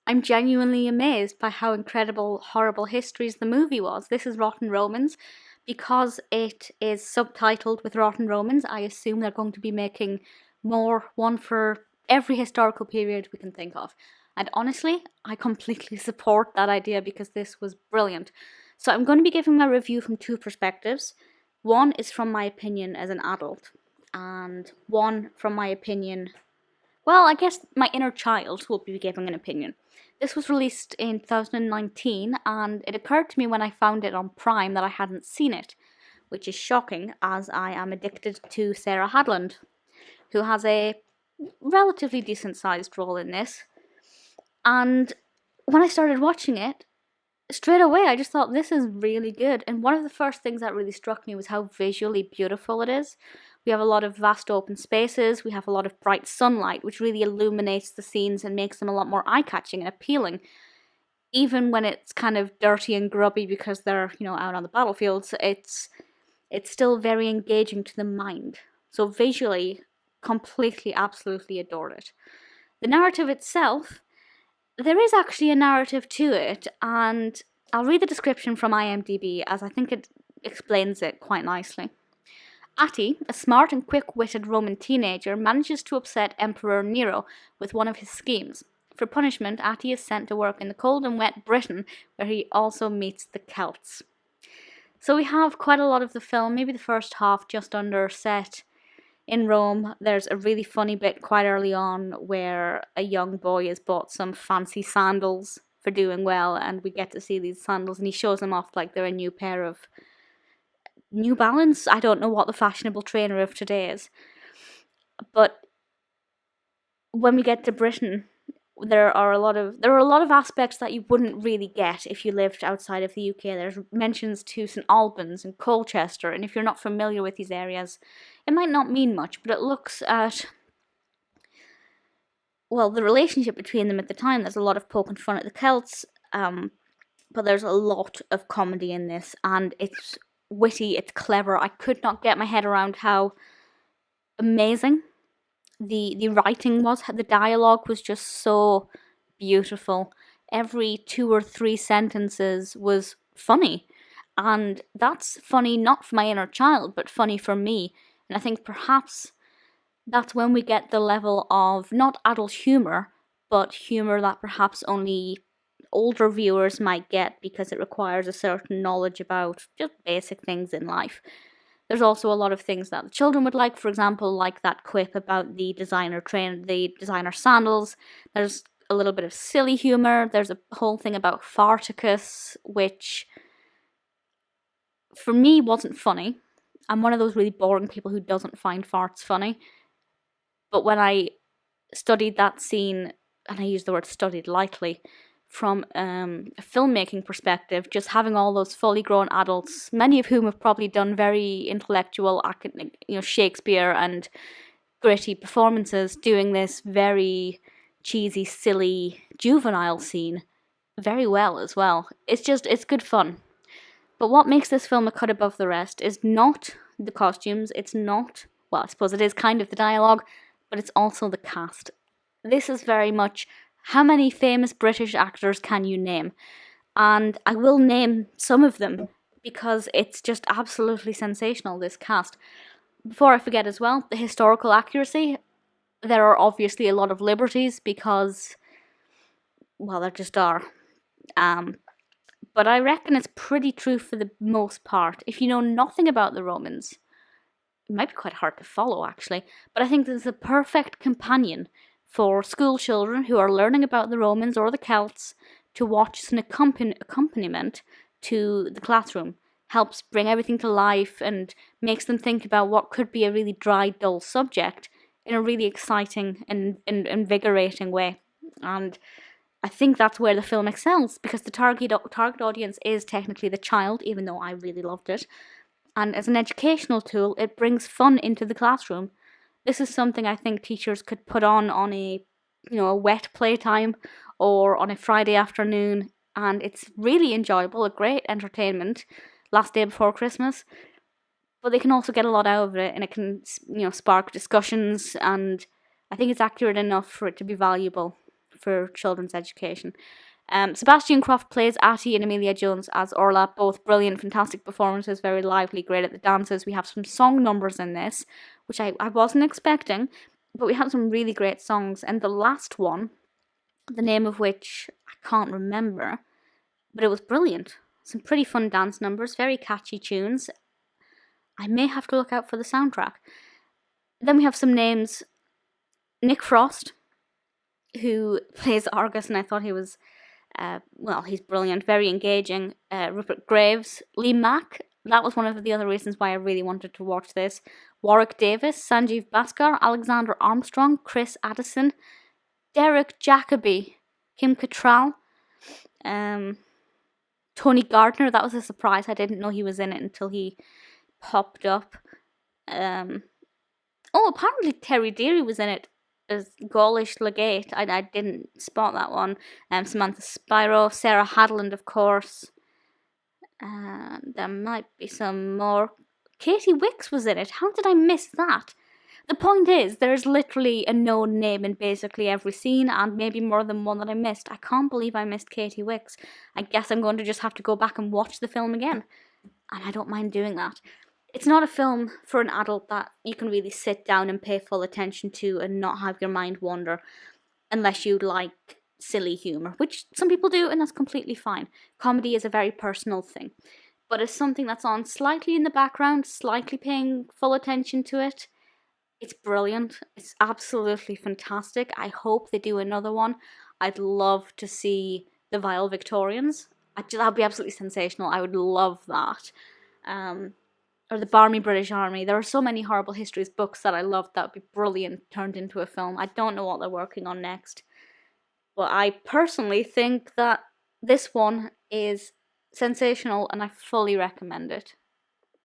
I'm genuinely amazed by how incredible Horrible Histories the movie was. This is Rotten Romans. Because it is subtitled with Rotten Romans, I assume they're going to be making one for every historical period we can think of. And honestly, I completely support that idea because this was brilliant. So I'm going to be giving my review from two perspectives. One is from my opinion as an adult, and one from my opinion, well, I guess my inner child will be giving an opinion. This was released in 2019, and it occurred to me when I found it on Prime that I hadn't seen it, which is shocking as I am addicted to Sarah Hadland, who has a relatively decent sized role in this. And when I started watching it, straight away I just thought this is really good. And one of the first things that really struck me was how visually beautiful it is. We have a lot of vast open spaces, we have a lot of bright sunlight, which really illuminates the scenes and makes them a lot more eye-catching and appealing. Even when it's kind of dirty and grubby because they're, out on the battlefields, it's still very engaging to the mind. So visually, completely, absolutely adored it. The narrative itself, there is actually a narrative to it, and I'll read the description from IMDb as I think it explains it quite nicely. Atti, a smart and quick-witted Roman teenager, manages to upset Emperor Nero with one of his schemes. For punishment, Atti is sent to work in the cold and wet Britain, where he also meets the Celts. So we have quite a lot of the film, maybe the first half just under, set in Rome. There's a really funny bit quite early on where a young boy has bought some fancy sandals for doing well, and we get to see these sandals, and he shows them off like they're a new pair of New Balance. I don't know what the fashionable trainer of today is. But when we get to Britain, there are a lot of aspects that you wouldn't really get if you lived outside of the UK. There's mentions to St Albans and Colchester, and if you're not familiar with these areas, it might not mean much, but it looks at, well, the relationship between them at the time. There's a lot of poke and fun at the Celts, but there's a lot of comedy in this, and it's witty, it's clever. I could not get my head around how amazing the writing was. The dialogue was just so beautiful. Every 2 or 3 sentences was funny, and that's funny not for my inner child, but funny for me. And I think perhaps that's when we get the level of not adult humour, but humour that perhaps only older viewers might get because it requires a certain knowledge about just basic things in life. There's also a lot of things that the children would like, for example, like that quip about the designer sandals. There's a little bit of silly humour. There's a whole thing about Farticus, which for me wasn't funny. I'm one of those really boring people who doesn't find farts funny. But when I studied that scene, and I use the word studied lightly, from a filmmaking perspective, just having all those fully grown adults, many of whom have probably done very intellectual, Shakespeare and gritty performances, doing this very cheesy, silly, juvenile scene very well as well. It's good fun. But what makes this film a cut above the rest is not the costumes, it's not, well, I suppose it is kind of the dialogue, but it's also the cast. This is very much, how many famous British actors can you name? And I will name some of them because it's just absolutely sensational, this cast. Before I forget as well, the historical accuracy. There are obviously a lot of liberties because, well, there just are. But I reckon it's pretty true for the most part. If you know nothing about the Romans, it might be quite hard to follow actually, but I think this is a perfect companion for school children who are learning about the Romans or the Celts to watch as an accompaniment to the classroom. Helps bring everything to life and makes them think about what could be a really dry, dull subject in a really exciting and invigorating way. And I think that's where the film excels, because the target audience is technically the child, even though I really loved it. And as an educational tool, it brings fun into the classroom. This is something I think teachers could put on a wet playtime or on a Friday afternoon, and it's really enjoyable, a great entertainment, last day before Christmas. But they can also get a lot out of it, and it can, spark discussions, and I think it's accurate enough for it to be valuable for children's education. Sebastian Croft plays Atti and Emilia Jones as Orla, both brilliant, fantastic performances, very lively, great at the dances. We have some song numbers in this, which I wasn't expecting, but we had some really great songs. And the last one, the name of which I can't remember, but it was brilliant. Some pretty fun dance numbers, very catchy tunes. I may have to look out for the soundtrack. Then we have some names. Nick Frost, who plays Arghus, and I thought he was, he's brilliant, very engaging. Rupert Graves, Lee Mack, that was one of the other reasons why I really wanted to watch this. Warwick Davis, Sanjeev Bhaskar, Alexander Armstrong, Chris Addison, Derek Jacobi, Kim Cattrall, Tony Gardner. That was a surprise. I didn't know he was in it until he popped up. Apparently Terry Deary was in it as Gaulish Legate. I didn't spot that one. Samantha Spiro, Sarah Hadland, of course. There might be some more. Katie Wicks was in it. How did I miss that? The point is, there's literally a known name in basically every scene, and maybe more than one that I missed. I can't believe I missed Katie Wicks. I guess I'm going to just have to go back and watch the film again. And I don't mind doing that. It's not a film for an adult that you can really sit down and pay full attention to and not have your mind wander, unless you like silly humour, which some people do, and that's completely fine. Comedy is a very personal thing. But as something that's on slightly in the background, slightly paying full attention to it, it's brilliant. It's absolutely fantastic. I hope they do another one. I'd love to see the Vile Victorians. That'd be absolutely sensational. I would love that. Or the Barmy British Army. There are so many horrible histories books that I love that would be brilliant turned into a film. I don't know what they're working on next. But I personally think that this one is sensational and I fully recommend it.